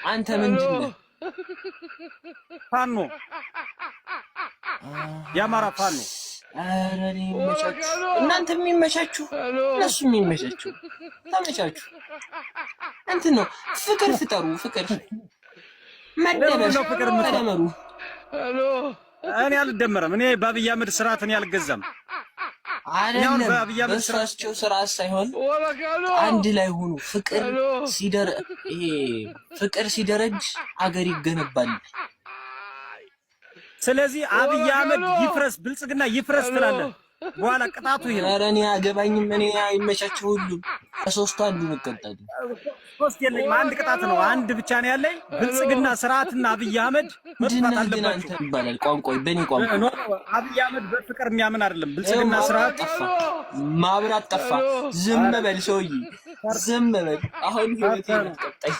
አንተ ምንድን ነህ? ፋኖ የአማራ ፋኖ። ኧረ እኔ ይመቻችሁ፣ እናንተ የሚመቻችሁ እነሱ የሚመቻችሁ ተመቻችሁ። እንትን ነው ፍቅር ፍጠሩ፣ ፍቅር መደመሩ። እኔ አልደመረም። እኔ በአብይ አህመድ ስርዓት እኔ አልገዛም። አይደለም በእሳቸው ስርዓት ሳይሆን አንድ ላይ ሆኑ። ፍቅር ሲደረጅ አገር ይገነባል። ስለዚህ አብይ አህመድ ይፍረስ፣ ብልጽግና ይፍረስ ትላለህ። በኋላ ቅጣቱ ይሄ ነው። ኧረ እኔ አገባኝም። እኔ አይመቻቸው ሁሉም ከሶስቱ አንዱ እንቀጣለን። ሶስት የለኝም፣ አንድ ቅጣት ነው። አንድ ብቻ ነው ያለኝ። ብልጽግና ስርዓትና አብይ አህመድ መጥፋት አለባቸው ይባላል። ቋንቋ በእኔ ቋንቋ አብይ አህመድ በፍቅር የሚያምን አይደለም። ብልጽግና ስርዓት ጠፋ፣ ማብራት ጠፋ። ዝም በል ሰውዬ፣ ዝም በል። አሁን ህይወቴ ነው ቀጣይ